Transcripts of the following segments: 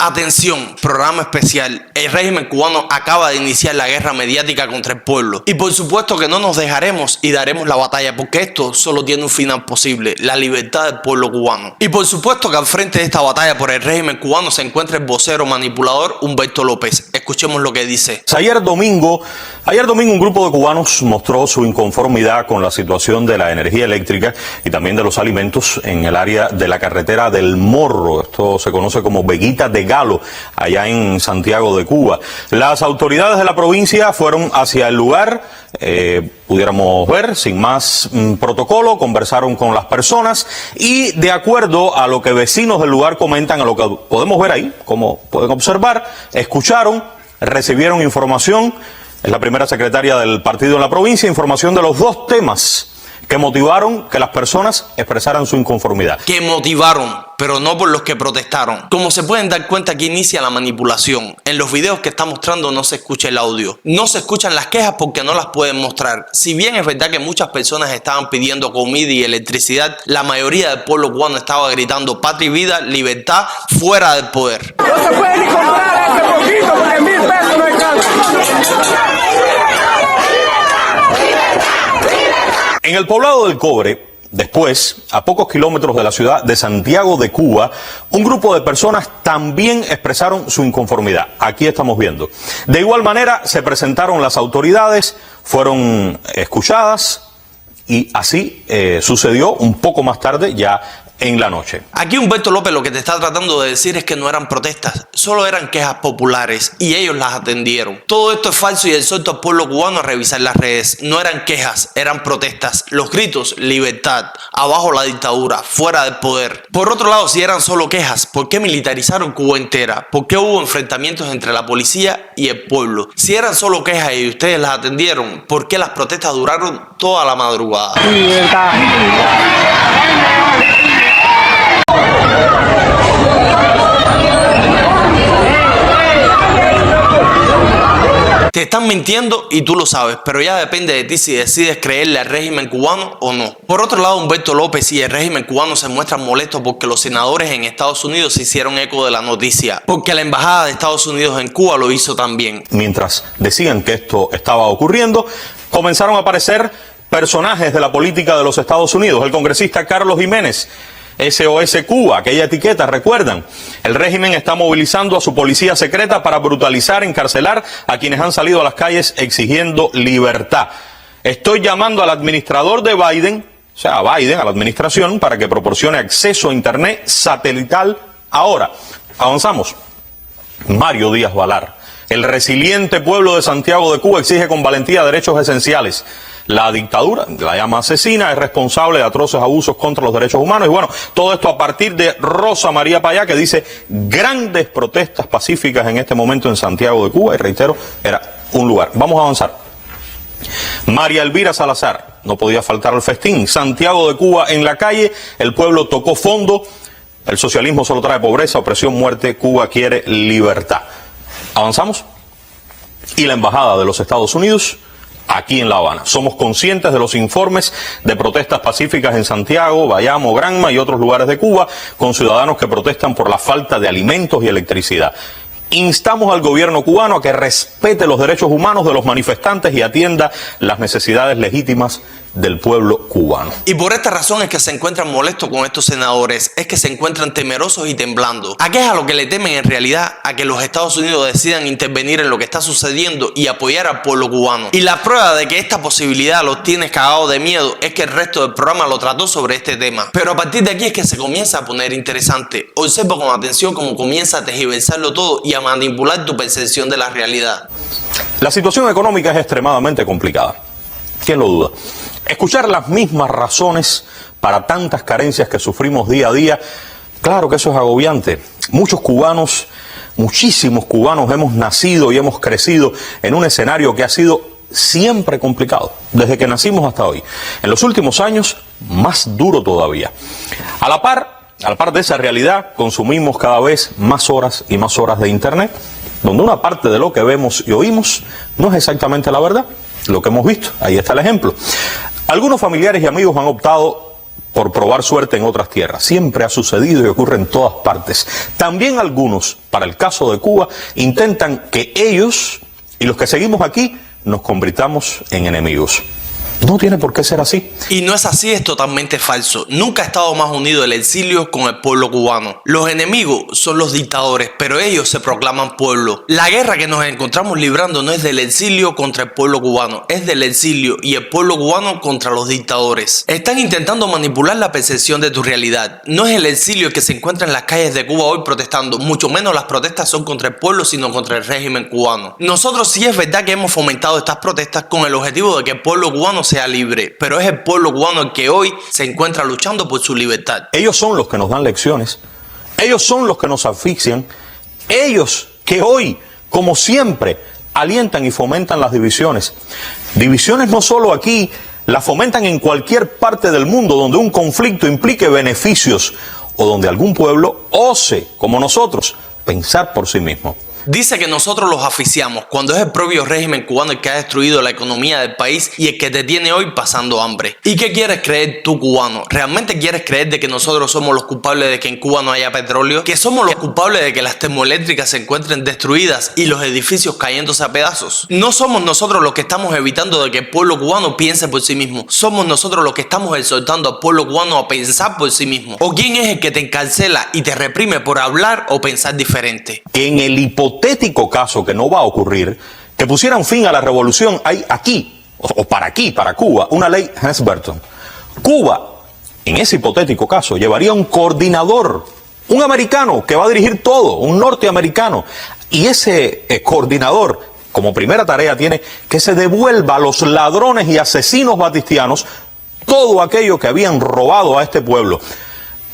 Atención, programa especial. El régimen cubano acaba de iniciar la guerra mediática contra el pueblo. Y por supuesto que no nos dejaremos y daremos la batalla, porque esto solo tiene un final posible: la libertad del pueblo cubano. Y por supuesto que al frente de esta batalla por el régimen cubano se encuentra el vocero manipulador Humberto López. Escuchemos lo que dice. Ayer domingo un grupo de cubanos mostró su inconformidad con la situación de la energía eléctrica y también de los alimentos en el área de la carretera del Morro. Esto se conoce como Veguita de Galo, allá en Santiago de Cuba. Las autoridades de la provincia fueron hacia el lugar, pudiéramos ver, sin más protocolo, conversaron con las personas y, de acuerdo a lo que vecinos del lugar comentan, a lo que podemos ver ahí, como pueden observar, escucharon, recibieron información. Es la primera secretaria del partido en la provincia, información de los dos temas que motivaron que las personas expresaran su inconformidad. Que motivaron, pero no por los que protestaron. Como se pueden dar cuenta, aquí inicia la manipulación. En los videos que está mostrando no se escucha el audio. No se escuchan las quejas porque no las pueden mostrar. Si bien es verdad que muchas personas estaban pidiendo comida y electricidad, la mayoría del pueblo cubano estaba gritando patria y vida, libertad, fuera del poder. No se puede ni comprar este poquito porque 1000 pesos no alcanza. En el poblado del Cobre, después, a pocos kilómetros de la ciudad de Santiago de Cuba, un grupo de personas también expresaron su inconformidad. Aquí estamos viendo. De igual manera, se presentaron las autoridades, fueron escuchadas y así sucedió un poco más tarde, ya en la noche. Aquí Humberto López lo que te está tratando de decir es que no eran protestas, solo eran quejas populares y ellos las atendieron. Todo esto es falso y exhorto al pueblo cubano a revisar las redes. No eran quejas, eran protestas. Los gritos: libertad, abajo la dictadura, fuera del poder. Por otro lado, si eran solo quejas, ¿por qué militarizaron Cuba entera? ¿Por qué hubo enfrentamientos entre la policía y el pueblo? Si eran solo quejas y ustedes las atendieron, ¿por qué las protestas duraron toda la madrugada? Libertad. Te están mintiendo y tú lo sabes, pero ya depende de ti si decides creerle al régimen cubano o no. Por otro lado, Humberto López y el régimen cubano se muestran molestos porque los senadores en Estados Unidos se hicieron eco de la noticia, porque la embajada de Estados Unidos en Cuba lo hizo también. Mientras decían que esto estaba ocurriendo, comenzaron a aparecer personajes de la política de los Estados Unidos. El congresista Carlos Jiménez, SOS Cuba, aquella etiqueta, ¿recuerdan? El régimen está movilizando a su policía secreta para brutalizar, encarcelar a quienes han salido a las calles exigiendo libertad. Estoy llamando al administrador de Biden, o sea, a Biden, a la administración, para que proporcione acceso a internet satelital ahora. Avanzamos. Mario Díaz Balar. El resiliente pueblo de Santiago de Cuba exige con valentía derechos esenciales. La dictadura, la llama asesina, es responsable de atroces abusos contra los derechos humanos. Y bueno, todo esto a partir de Rosa María Payá, que dice grandes protestas pacíficas en este momento en Santiago de Cuba. Y reitero, era un lugar. Vamos a avanzar. María Elvira Salazar, no podía faltar al festín. Santiago de Cuba en la calle, el pueblo tocó fondo. El socialismo solo trae pobreza, opresión, muerte. Cuba quiere libertad. Avanzamos. Y la embajada de los Estados Unidos aquí en La Habana. Somos conscientes de los informes de protestas pacíficas en Santiago, Bayamo, Granma y otros lugares de Cuba, con ciudadanos que protestan por la falta de alimentos y electricidad. Instamos al gobierno cubano a que respete los derechos humanos de los manifestantes y atienda las necesidades legítimas del pueblo cubano. Y por esta razón es que se encuentran molestos con estos senadores, es que se encuentran temerosos y temblando. ¿A qué es a lo que le temen en realidad? A que los Estados Unidos decidan intervenir en lo que está sucediendo y apoyar al pueblo cubano. Y la prueba de que esta posibilidad los tiene cagados de miedo es que el resto del programa lo trató sobre este tema. Pero a partir de aquí es que se comienza a poner interesante. Observa con atención cómo comienza a tergiversarlo todo y a manipular tu percepción de la realidad. La situación económica es extremadamente complicada. ¿Quién lo duda? Escuchar las mismas razones para tantas carencias que sufrimos día a día, claro que eso es agobiante. Muchos cubanos, muchísimos cubanos hemos nacido y hemos crecido en un escenario que ha sido siempre complicado, desde que nacimos hasta hoy. En los últimos años, más duro todavía. A la par de esa realidad, consumimos cada vez más horas y más horas de internet, donde una parte de lo que vemos y oímos no es exactamente la verdad. Lo que hemos visto, ahí está el ejemplo. Algunos familiares y amigos han optado por probar suerte en otras tierras. Siempre ha sucedido y ocurre en todas partes. También algunos, para el caso de Cuba, intentan que ellos y los que seguimos aquí nos convirtamos en enemigos. No tiene por qué ser así. Y no es así, es totalmente falso. Nunca ha estado más unido el exilio con el pueblo cubano. Los enemigos son los dictadores, pero ellos se proclaman pueblo. La guerra que nos encontramos librando no es del exilio contra el pueblo cubano, es del exilio y el pueblo cubano contra los dictadores. Están intentando manipular la percepción de tu realidad. No es el exilio el que se encuentra en las calles de Cuba hoy protestando, mucho menos las protestas son contra el pueblo, sino contra el régimen cubano. Nosotros sí es verdad que hemos fomentado estas protestas con el objetivo de que el pueblo cubano sea libre, pero es el pueblo cubano el que hoy se encuentra luchando por su libertad. Ellos son los que nos dan lecciones, ellos son los que nos asfixian, ellos que hoy, como siempre, alientan y fomentan las divisiones. Divisiones no solo aquí, las fomentan en cualquier parte del mundo donde un conflicto implique beneficios o donde algún pueblo ose, como nosotros, pensar por sí mismo. Dice que nosotros los asfixiamos cuando es el propio régimen cubano el que ha destruido la economía del país y el que te tiene hoy pasando hambre. ¿Y qué quieres creer tú, cubano? ¿Realmente quieres creer de que nosotros somos los culpables de que en Cuba no haya petróleo? ¿Que somos los culpables de que las termoeléctricas se encuentren destruidas y los edificios cayéndose a pedazos? No somos nosotros los que estamos evitando de que el pueblo cubano piense por sí mismo. Somos nosotros los que estamos exhortando al pueblo cubano a pensar por sí mismo. ¿O quién es el que te encarcela y te reprime por hablar o pensar diferente? En el hipotético caso que no va a ocurrir, que pusieran fin a la revolución, hay aquí, para Cuba, una ley Helms-Burton. Cuba, en ese hipotético caso, llevaría un coordinador, un americano que va a dirigir todo, un norteamericano. Y ese coordinador, como primera tarea, tiene que se devuelva a los ladrones y asesinos batistianos todo aquello que habían robado a este pueblo.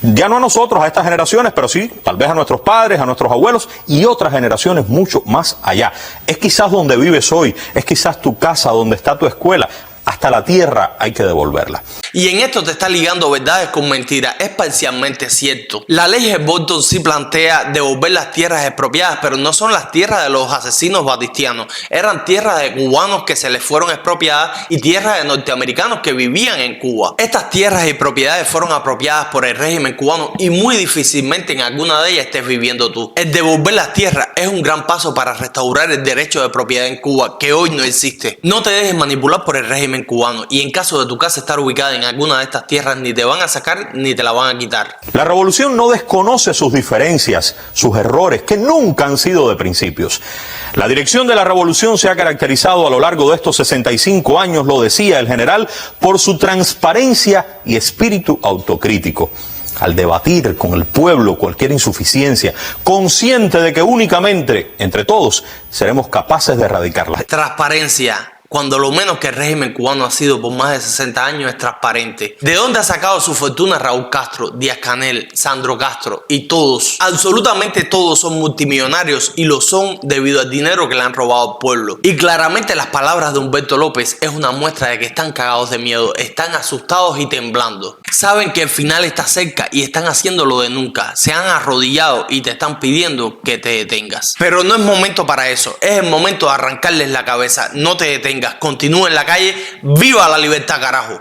Ya no a nosotros, a estas generaciones, pero sí, tal vez a nuestros padres, a nuestros abuelos y otras generaciones mucho más allá. Es quizás donde vives hoy, es quizás tu casa, donde está tu escuela. Hasta la tierra hay que devolverla. Y en esto te está ligando verdades con mentiras. Es parcialmente cierto. La ley Helms-Burton sí plantea devolver las tierras expropiadas, pero no son las tierras de los asesinos batistianos. Eran tierras de cubanos que se les fueron expropiadas y tierras de norteamericanos que vivían en Cuba. Estas tierras y propiedades fueron apropiadas por el régimen cubano y muy difícilmente en alguna de ellas estés viviendo tú. El devolver las tierras es un gran paso para restaurar el derecho de propiedad en Cuba, que hoy no existe. No te dejes manipular por el régimen cubano y en caso de tu casa estar ubicada en alguna de estas tierras ni te van a sacar ni te la van a quitar. La revolución no desconoce sus diferencias, sus errores, que nunca han sido de principios. La dirección de la revolución se ha caracterizado a lo largo de estos 65 años, lo decía el general, por su transparencia y espíritu autocrítico. Al debatir con el pueblo cualquier insuficiencia, consciente de que únicamente entre todos seremos capaces de erradicarla. Transparencia. Cuando lo menos que el régimen cubano ha sido por más de 60 años es transparente. ¿De dónde ha sacado su fortuna Raúl Castro, Díaz-Canel, Sandro Castro y todos? Absolutamente todos son multimillonarios y lo son debido al dinero que le han robado al pueblo. Y claramente las palabras de Humberto López es una muestra de que están cagados de miedo, están asustados y temblando. Saben que el final está cerca y están haciendo lo de nunca. Se han arrodillado y te están pidiendo que te detengas. Pero no es momento para eso, es el momento de arrancarles la cabeza. No te detengas. Continúa en la calle, ¡viva la libertad, carajo!